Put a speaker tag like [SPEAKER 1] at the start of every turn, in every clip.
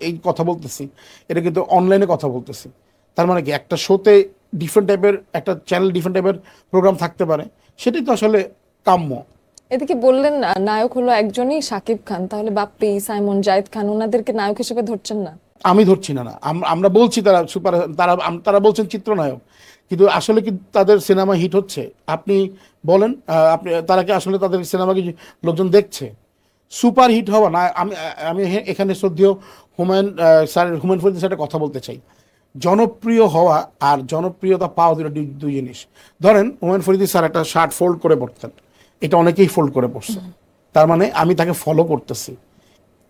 [SPEAKER 1] এই কথা বলতেছি, এটা কিন্তু অনলাইনে কথা বলতেছি। তার মানে কি একটা শোতে ডিফারেন্ট টাইপের একটা চ্যানেল ডিফারেন্ট টাইপের প্রোগ্রাম থাকতে পারে, সেটাই তো আসলে কাম্য।
[SPEAKER 2] এদিকে বললেন নায়ক হলো একজনই শাকিব খান, তাহলে বাপ্পি, সাইমন, জায়েদ খান ওনাদেরকে নায়ক হিসেবে ধরছেন না?
[SPEAKER 1] আমি ধরছি না, আমরা বলছি তারা সুপার, তারা বলছেন চিত্রনায়ক, কিন্তু আসলে কি তাদের সিনেমা হিট হচ্ছে? আপনি বলেন, আপনি তারা কি আসলে তাদের সিনেমা কি লোকজন দেখছে? সুপার হিট হওয়া না, আমি আমি এখানে শ্রদ্ধেয় হুমায়ুন ফরিদের সাথে কথা বলতে চাই। জনপ্রিয় হওয়া আর জনপ্রিয়তা পাওয়া দুটো দুই জিনিস। ধরেন হুমায়ুন ফরিদি স্যার একটা শার্ট ফোল্ড করে পড়তেন, এটা অনেকেই ফোল্ড করে পড়ছে, তার মানে আমি তাকে ফলো করতেছি,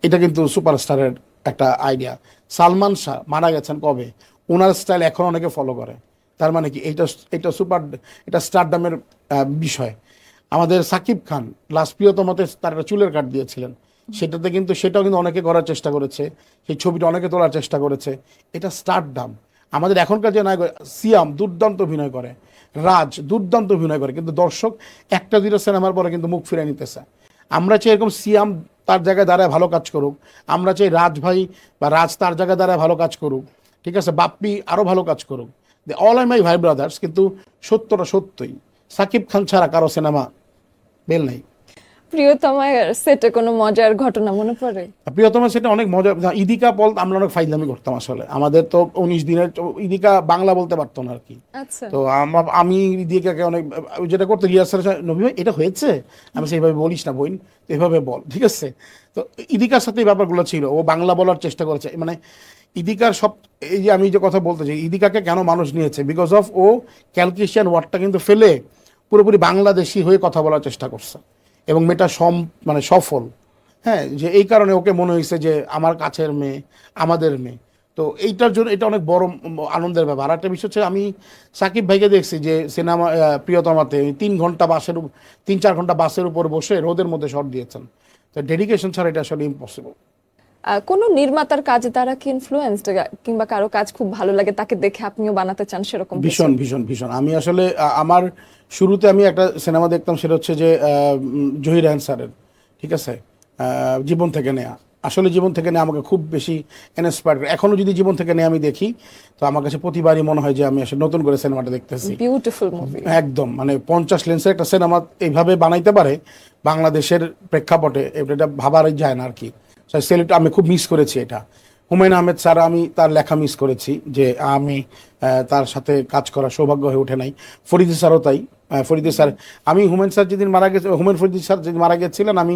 [SPEAKER 1] এটা কিন্তু সুপারস্টারের একটা আইডিয়া। সালমান শাহ মারা গেছেন কবে, ওনার স্টাইল এখন অনেকে ফলো করে, তার মানে কি এটা এটা সুপার, এটা স্টারডামের বিষয়। আমাদের সাকিব খান লাস্ট প্রিয়তমাতে তার একটা চুলের কাট দিয়েছিলেন, সেটাতে কিন্তু সেটাও কিন্তু অনেকে করার চেষ্টা করেছে, সেই ছবিটা অনেকে তোলার চেষ্টা করেছে, এটা স্টারডাম। আমাদের এখনকার যে নায়ক সিয়াম দুর্দান্ত অভিনয় করে, রাজ দুর্দান্ত অভিনয় করে, কিন্তু দর্শক একটা দুটো সিনেমার পরে কিন্তু মুখ ফিরে নিতেছে। আমরা চাই এরকম সিয়াম তার জায়গায় দাঁড়ায় ভালো কাজ করুক, আমরা চাই রাজ ভাই বা রাজ তার জায়গায় দাঁড়ায় ভালো কাজ করুক, ঠিক আছে, বাপ্পি আরও ভালো কাজ করুক, দে অল আর মাই ভাই ব্রাদার্স। কিন্তু সত্যটা সত্যই, সাকিব খান ছাড়া কারো সিনেমা বেল নাই।
[SPEAKER 2] প্রিয়তমার সেটে কোনো মজার ঘটনা মনে পড়ে?
[SPEAKER 1] প্রিয়তমা সেটা অনেক মজা, ইদিকা বল আমরা অনেক ফাইজলামি করতাম আসলে, আমাদের তো 19 দিনের ইদিকা বাংলা বলতে পারতো না আর কি।
[SPEAKER 2] আচ্ছা।
[SPEAKER 1] তো আমি ইদিকাকে অনেক যেটা করতে রিহার্সাল, নবী ভাই এটা হয়েছে, আমি সেইভাবে বলিস না বোন, এভাবে বল, ঠিক আছে। তো ইদিকার সাথে এই ব্যাপারগুলো ছিল, ও বাংলা বলার চেষ্টা করেছে, মানে ইদিকার সব, এই যে আমি যে কথা বলতে চাই ইদিকাকে কেন মানুষ নিয়েছে, বিকজ অফ ও ক্যালকুলেশন ওয়ার্ডটা কিন্তু ফেলে পুরোপুরি বাংলাদেশি হয়ে কথা বলার চেষ্টা করছে, এবং মেয়েটা মানে সফল। হ্যাঁ, যে এই কারণে ওকে মনে হয়েছে যে আমার কাছের মেয়ে, আমাদের মেয়ে। তো এইটার জন্য এটা অনেক বড় আনন্দের ব্যাপার। আর একটা বিষয় হচ্ছে, আমি সাকিব ভাইকে দেখছি যে সিনেমা প্রিয়তমাতে 3 ঘন্টা 3-4 ঘন্টা বাসের উপর বসে রোদের মধ্যে শট দিয়েছেন। তো ডেডিকেশন ছাড়া এটা আসলে ইম্পসিবল।
[SPEAKER 2] কোনো নির্মাতার কাজে তারা কি ইনফ্লুয়েন্সড, কিংবা কারো কাজ খুব ভালো লাগে তাকে দেখে আপনিও বানাতে চান সেরকম কিছু?
[SPEAKER 1] ভীষণ ভীষণ ভীষণ। আমি আসলে আমার শুরুতে আমি একটা সিনেমা দেখতাম, সেটা হচ্ছে যে জহির রায়হান স্যারের, ঠিক আছে, জীবন থেকে নেয়া। আসলে জীবন থেকে নেয়া আমাকে খুব বেশি ইন্সপায়ার করে, এখনও যদি জীবন থেকে নেয়া আমি দেখি, তো আমার কাছে প্রতিবারই মনে হয় যে আমি আসলে নতুন করে সিনেমাটা দেখতেছি।
[SPEAKER 2] Beautiful movie.
[SPEAKER 1] একদম, মানে 50 লেন্সের একটা সিনেমা এইভাবে বানাইতে পারে বাংলাদেশের প্রেক্ষাপটে, এটা ভাবারই যায় না আর কি। সেলিট আমি খুব মিস করেছি এটা। হুমায়ুন আহমেদ স্যার, আমি তার লেখা মিস করেছি, যে আমি তার সাথে কাজ করার সৌভাগ্য হয়ে ওঠে নাই। ফরিদি স্যারও তাই। ফরিদি স্যার, আমি হুমায়ুন স্যার যেদিন মারা গেছে, হুমায়ুন ফরিদি স্যার যেদিন মারা গেছিলেন, আমি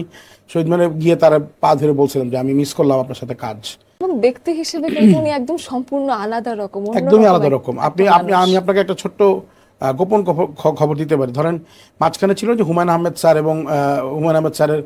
[SPEAKER 1] শহীদ মিনারে গিয়ে তার পা ধরে বলছিলাম যে আমি মিস করলাম আপনার সাথে কাজ।
[SPEAKER 2] এবং ব্যক্তি হিসেবে কিন্তু উনি একদম সম্পূর্ণ আলাদা রকম,
[SPEAKER 1] একদমই
[SPEAKER 2] অন্যরকম
[SPEAKER 1] আলাদা রকম। আপনি
[SPEAKER 2] একটা
[SPEAKER 1] আপনি
[SPEAKER 2] মানুষ।
[SPEAKER 1] আমি আপনাকে একটা ছোট্ট গোপন খবর দিতে পারি। ধরেন মাঝখানে ছিল যে হুমায়ুন আহমেদ স্যার এবং হুমায়ুন আহমেদ স্যারের